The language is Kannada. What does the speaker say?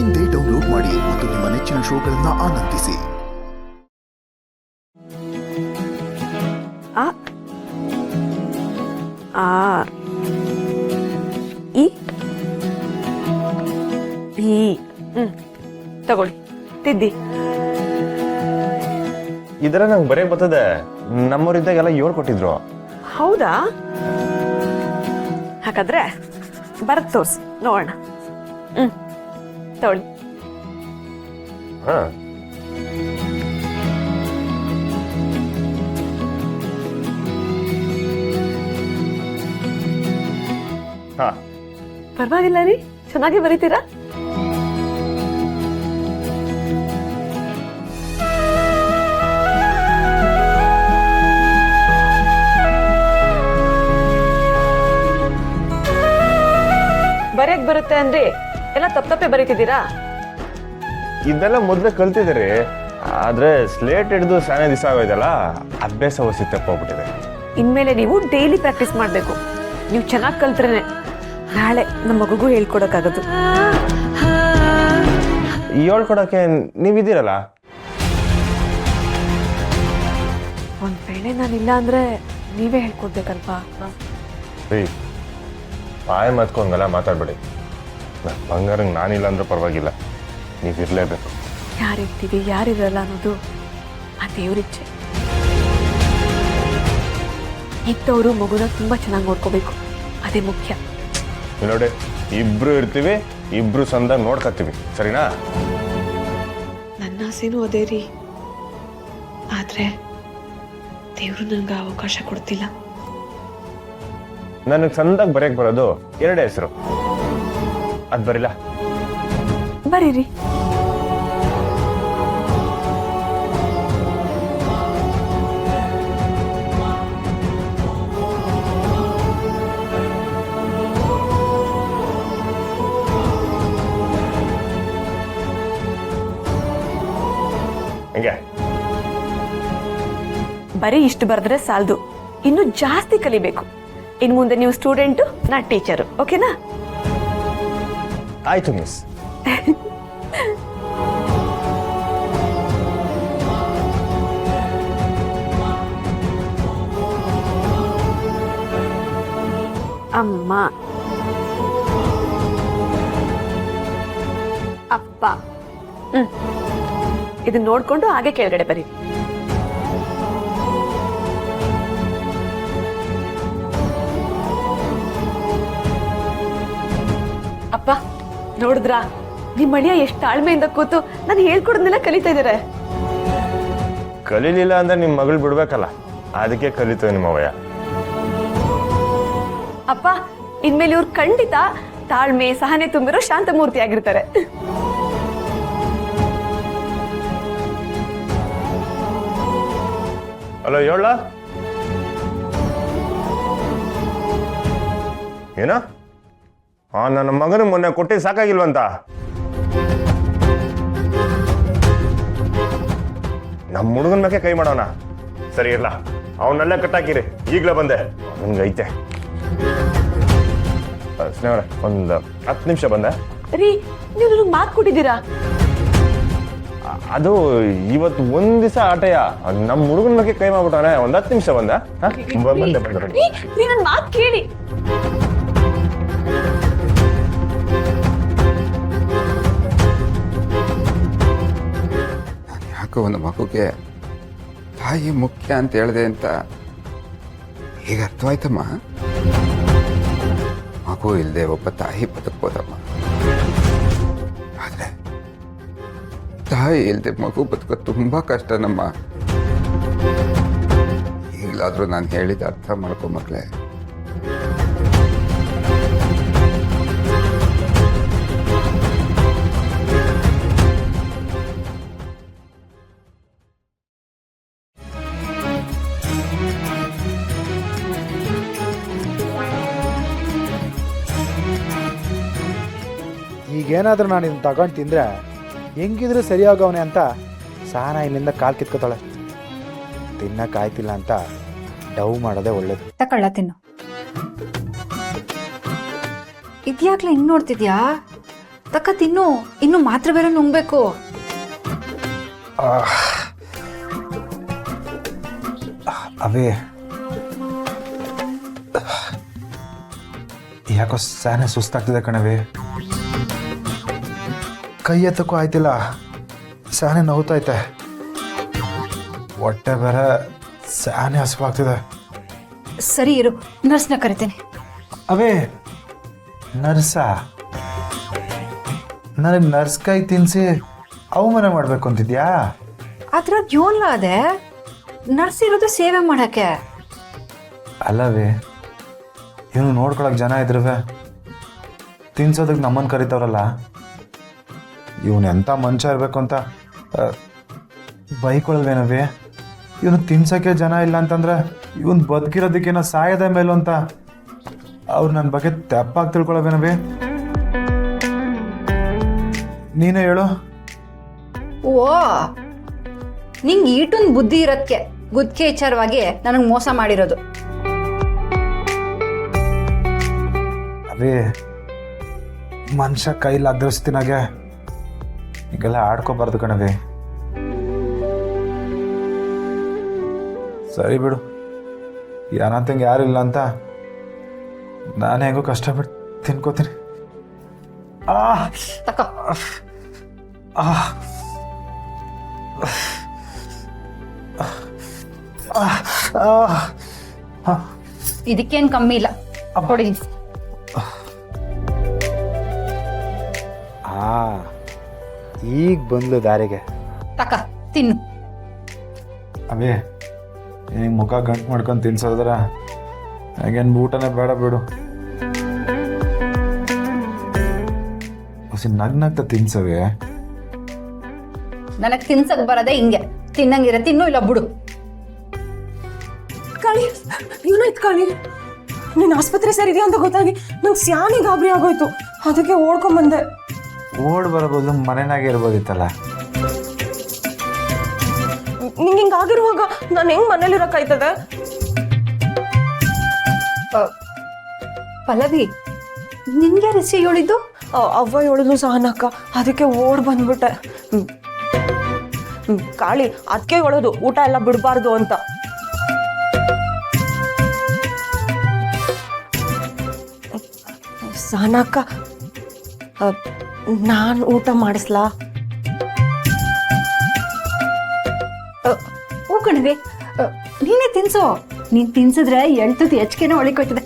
ಇಂದೇ ಡೌನ್ಲೋಡ್ ಮಾಡಿ ಮತ್ತು ನಿಮ್ಮ ನೆಚ್ಚಿನ ಶೋಗಳನ್ನು ಆನಂದಿಸಿ. ಆ ಆ ಈ ಈ ತಗೊಳ್ಳಿ ತಿದ್ದಿ. ಇದರ ನಂಗೆ ಬರೆಯಕ್ ಬರ್ತದೆ. ನಮ್ಮೂರಿದ್ದಾಗ ಎಲ್ಲ ಹೇಳ್ಕೊಟ್ಟಿದ್ರು. ಹೌದಾ? ಹಾಗಾದ್ರೆ ಬರತ್ ತೋರ್ಸಿ ನೋಡೋಣ. ತಗೊಳ್ಳಿ. ಹಾ ಹಾ ಪರವಾಗಿಲ್ಲ ರೀ, ಚೆನ್ನಾಗಿ ಬರೀತೀರಾ. ಬರೆಯಕ್ ಬರುತ್ತೆ ಅಂದ್ರೆ ಎಲ್ಲ ತಪ್ಪೆ ಬರೀತಿದ್ದೀರಾ? ಇದೆಲ್ಲ ಮೊದ್ಲೇ ಕಲ್ತಿದ್ದೀರಿ, ಆದ್ರೆ ಸ್ಲೇಟ್ ಹಿಡಿದು ಸಾನೆ ದಿವಸ ಆಗೋಯ್ತಲ್ಲ, ಅಭ್ಯಾಸ ಹೊಸಿ ತಪ್ಪೋಗ್ಬಿಟ್ಟಿದೆ. ಇನ್ಮೇಲೆ ನೀವು ಡೈಲಿ ಪ್ರಾಕ್ಟೀಸ್ ಮಾಡ್ಬೇಕು. ನೀವು ಚೆನ್ನಾಗಿ ಕಲ್ತ್ರೇನೆ ನಾಳೆ ನಮ್ಮ ಮಗುಗೂ ಹೇಳ್ಕೊಡಕ್ಕಾಗದು. ಹೇಳ್ಕೊಡಕ್ಕೆ ನೀವಿದ್ದೀರಲ್ಲ. ಒಂದ್ ವೇಳೆ ನಾನಿಲ್ಲ ಅಂದ್ರೆ ನೀವೇ ಹೇಳ್ಕೊಡ್ಬೇಕಲ್ವಾ? ರೀ, ಬಾಯಿ ಮತ್ಕೊಂಡಲ್ಲ ಮಾತಾಡ್ಬೇಡಿ. ಬಂಗಾರಂಗೆ ನಾನಿಲ್ಲ ಅಂದ್ರೆ ಪರವಾಗಿಲ್ಲ, ನೀವಿರ್ಲೇಬೇಕು. ಯಾರಿರ್ತೀವಿ ಯಾರಿರಲ್ಲ ಅನ್ನೋದು ಆ ದೇವ್ರಿಚ್ಛೆ. ಇದ್ದವರು ಮಗುನ ತುಂಬಾ ಚೆನ್ನಾಗಿ ನೋಡ್ಕೋಬೇಕು, ಅದೇ ಮುಖ್ಯ. ನೋಡಿ, ಇಬ್ರು ಇರ್ತೀವಿ, ಇಬ್ರು ಸಂದಾಗ ನೋಡ್ಕತ್ತೀವಿ, ಸರಿನಾ? ನನ್ನ ಆಸೆನೂ ಅದೇ ರೀ, ಆದ್ರೆ ದೇವ್ರು ನನ್ಗೆ ಅವಕಾಶ ಕೊಡ್ತಿಲ್ಲ. ನನಗೆ ಸಂದಾಗ ಬರೆಯಕ್ ಬರೋದು ಎರಡೇ ಹೆಸರು, ಅದ್ ಬರಿಲ್ಲ. ಬರೀರಿ. ಹೆಂಗೆ? ಬರೀ ಇಷ್ಟು ಬರೆದ್ರೆ ಸಾಲದು, ಇನ್ನು ಜಾಸ್ತಿ ಕಲಿಬೇಕು. ಇನ್ ಮುಂದೆ ನೀವು ಸ್ಟೂಡೆಂಟು, ನಾ ಟೀಚರು, ಓಕೆನಾ? ಆಯ್ತು ಮಿಸ್. ಅಮ್ಮ, ಅಪ್ಪ. ಇದನ್ನ ನೋಡ್ಕೊಂಡು ಹಾಗೆ ಕೆಳಗಡೆ ಬರೀ. ಅಪ್ಪ, ನೋಡಿದ್ರಾ ನಿಮ್ ಅಳಿಯ ಎಷ್ಟು ತಾಳ್ಮೆಯಿಂದ ಕೂತು ನಾನು ಹೇಳ್ಕೊಡೋದನ್ನೆಲ್ಲ ಕಲಿತಾ ಇದಾರೆ. ಕಲೀಲಿಲ್ಲ ಅಂದ್ರೆ ನಿಮ್ ಮಗಳು ಬಿಡ್ಬೇಕಲ್ಲ, ಅದಕ್ಕೆ ಕಲಿತು ನಿಮ್ಮವಯ್ಯ. ಅಪ್ಪ, ಇನ್ಮೇಲೆ ಇವ್ರು ಖಂಡಿತ ತಾಳ್ಮೆ ಸಹನೆ ತುಂಬಿರೋ ಶಾಂತಮೂರ್ತಿ ಆಗಿರ್ತಾರೆ. ಹಲೋ, ಹೇಳ. ಏನ? ನನ್ನ ಮಗನ ಮೊನ್ನೆ ಕೊಟ್ಟಿ ಸಾಕಾಗಿಲ್ವಂತ. ನಮ್ಮ ಹುಡುಗನ ಮೇಲೆ ಕೈ ಮಾಡೋಣ. ಸರಿ ಇರ್ಲ, ಅವನ್ನೆಲ್ಲ ಕಟ್ಟಾಕಿರಿ. ಈಗ್ಲೇ ಬಂದೆ, ನನ್ಗೈತೆ. ಸ್ನೇಹರ, ಒಂದು 10 ನಿಮಿಷ ಬಂದೆ. ರೀ, ನೀವು ನನಗೆ ಮಾತು ಕೊಟ್ಟಿದ್ದೀರಾ? ಅದು ಇವತ್ತು ಒಂದ್ ದಿವಸ ಆಟಯ, ನಮ್ಮ ಹುಡುಗನ ಬಗ್ಗೆ ಕೈ ಮಾಡ್ಬಿಟ್ಟವನೆ. ಒಂದ್ 10 ನಿಮಿಷ ಬಂದೆ. ಬಂದೆ ಬಂದೆ. ನೀ ನನ್ನ ಮಾತು ಕೇಳಿ. ನಾನು ಯಾಕೋ ಒಂದು ಮಗುಗೆ ತಾಯಿ ಮುಖ್ಯ ಅಂತ ಹೇಳಿದೆ ಅಂತ ಈಗ ಅರ್ಥವಾಯ್ತಮ್ಮ. ಮಗು ಇಲ್ಲದೆ ಒಬ್ಬ ತಾಯಿ ಬದುಕ್ಬೋದಮ್ಮ, ಆದ್ರೆ ತಾಯಿ ಇಲ್ಲದೆ ಮಗು ಬದುಕೋದು ತುಂಬಾ ಕಷ್ಟ ನಮ್ಮ. ಈಗಲಾದ್ರೂ ನಾನು ಹೇಳಿದ ಅರ್ಥ ಮಾಡ್ಕೊ ಮಕ್ಕಳೇ. ಈಗೇನಾದರೂ ನಾನು ಇದನ್ನು ತಗೊಂಡು ತಿಂದರೆ ಹೆಂಗಿದ್ರು ಸರಿಯಾಗವನೆ ಅಂತ ಸಹನ ಇಲ್ಲಿಂದ ಕಾಲು ಕಿತ್ಕೋತಾಳೆ. ತಿನ್ನಕ್ಕಾಯ್ತಿಲ್ಲ ಅಂತ ಡವ್ ಮಾಡೋದೇ ಒಳ್ಳೇದು. ತಕೊಳ್ಳ ತಿನ್ನು. ಇದ್ಯಾಕ್ಲೆ ಹಿಂಗ್ ನೋಡ್ತಿದ್ಯಾ? ತಕ್ಕ ತಿನ್ನು, ಇನ್ನು ಮಾತ್ರೆ ಬೇರೆ ನುಂಗ್ಬೇಕು. ಅವೇ ಯಾಕೋ ಸ್ಯಾನೆ ಸುಸ್ತಾಗ್ತಿದೆ ಕಣವೆ. ಕೈ ಎತ್ತಕ್ಕೂ ಆಯ್ತಿಲ್ಲ, ಸ್ಯಾನೆ ನೋವ್ತೈತೆ. ಹೊಟ್ಟೆ ಬೇರೆ ಸ್ಯಾನೆ ಹಸುವಾಗ್ತಿದೆ. ಸರಿ ಇರು, ನರ್ಸ್ನ ಕರಿತೇನೆ. ಅವೇ ನರ್ಸಾ? ನನಗೆ ನರ್ಸ್ ಕೈ ತಿನ್ನಿಸಿ ಅವಮಾನ ಮಾಡಬೇಕು ಅಂತಿದ್ಯಾ? ಅದ್ರಾಗ ಯೋಲ್ಲ ಅದೇ, ನರ್ಸ್ ಇರೋದು ಸೇವೆ ಮಾಡಕ್ಕೆ. ಅಲ್ಲವೇ, ಇವನು ನೋಡ್ಕೊಳಕ್ಕೆ ಜನ ಇದ್ರವೆ ತಿನ್ಸೋದಕ್ಕೆ ನಮ್ಮನ್ನು ಕರಿತಾವ್ರಲ್ಲ, ಇವನು ಎಂಥ ಮನುಷ್ಯ ಇರಬೇಕು ಅಂತ ಬೈಕೊಳಲ್ವೇನವೇ? ಇವನು ತಿನ್ಸೋಕ್ಕೆ ಜನ ಇಲ್ಲ ಅಂತಂದ್ರೆ ಇವನು ಬದುಕಿರೋದಕ್ಕೇನೋ ಸಾಯದ ಮೇಲೂ ಅಂತ ಅವ್ರು ನನ್ನ ಬಗ್ಗೆ ತಪ್ಪಾಗಿ ತಿಳ್ಕೊಳವೇನವೇ? ನೀನೇ ಹೇಳು. ಓ, ನಿಂಗೆ ಈಟೊಂದು ಬುದ್ಧಿ ಇರೋದಕ್ಕೆ ಗುದ್ಕೆ ವಿಚಾರವಾಗಿ ನನಗೆ ಮೋಸ ಮಾಡಿರೋದು. ಅವೇ ಮನುಷ್ಯ ಕೈಲಿ ಅದೃಷ್ಟಿನಾಗೆ ಈಗೆಲ್ಲ ಆಡ್ಕೋಬಾರ್ದು ಕಣವೇ. ಸರಿ ಬಿಡು, ಏನಂತಂಗೆ ಯಾರಿಲ್ಲ ಅಂತ ನಾನು ಹೆಂಗೋ ಕಷ್ಟಪಟ್ಟು ತಿನ್ಕೋತೀನಿ. ತಕ ಇದಕ್ಕೇನು ಕಮ್ಮಿ ಇಲ್ಲ, ಕೊಡಿ. ಈಗ ಬಂದ್ಲು ದಾರಿಗೆ. ತಕ ತಿನ್ನು. ಅವೇ ಈಗ ಮುಖ ಗಂಟು ಮಾಡ್ಕೊಂಡು ತಿನ್ಸೋದ್ರ ಹಾಗೇನು ಊಟನೇ ಬೇಡ ಬಿಡು. ಹೊಸಿ ನಗ್ನಗ್ತ ತಿನ್ಸವೇ. ನನಗೆ ತಿನ್ಸಕ್ ಬರದೆ ಹಿಂಗೆ, ತಿನ್ನಂಗಿರ ತಿನ್ನು, ಇಲ್ಲ ಬಿಡು. ಕಾಳಿ, ಏನಾಯ್ತು ಕಾಳಿ? ನೀನು ಆಸ್ಪತ್ರೆ ಸೇರಿದೆಯಾ ಅಂತ ಗೊತ್ತಾಗಿ ನಂಗೆ ಸ್ಯಾನೆ ಗಾಬರಿ ಆಗೋಯ್ತು, ಅದಕ್ಕೆ ಓಡ್ಕೊಂಬಂದೆ. ಓಡ್ ಬರಬಹುದು, ಮನೆನಾಗೆ ಇರ್ಬೋದಿತ್ತಲ್ಲ. ನಿಂಗೆ ಹಿಂಗಾಗಿರುವಾಗ ನಾನು ಹೆಂಗ್ ಮನೇಲಿರೋಕ್ಕಾಯ್ತದೆ? ಪಲ್ಲವಿ, ನಿನ್ಗೆ ರೆಸಿ ಹೇಳಿದ್ದು? ಅವ್ವ ಹೇಳಿದ್ಲು ಸಹನಕ್ಕ, ಅದಕ್ಕೆ ಓಡ್ ಬಂದ್ಬಿಟ್ಟೆ. ಕಾಳಿ, ಅದಕ್ಕೆ ಹೇಳೋದು ಊಟ ಎಲ್ಲ ಬಿಡಬಾರ್ದು ಅಂತ. ಸಹನಕ್ಕ, ನಾನು ಊಟ ಮಾಡಿಸ್ಲಾ? ಹೂ ಕಣವೆ, ನೀನೇ ತಿನ್ಸೋ. ನೀನ್ ತಿನ್ಸಿದ್ರೆ 8 ಹೆಚ್ಚಿಗೆನ ಒಳಿಕೋಯ್ತದೆ.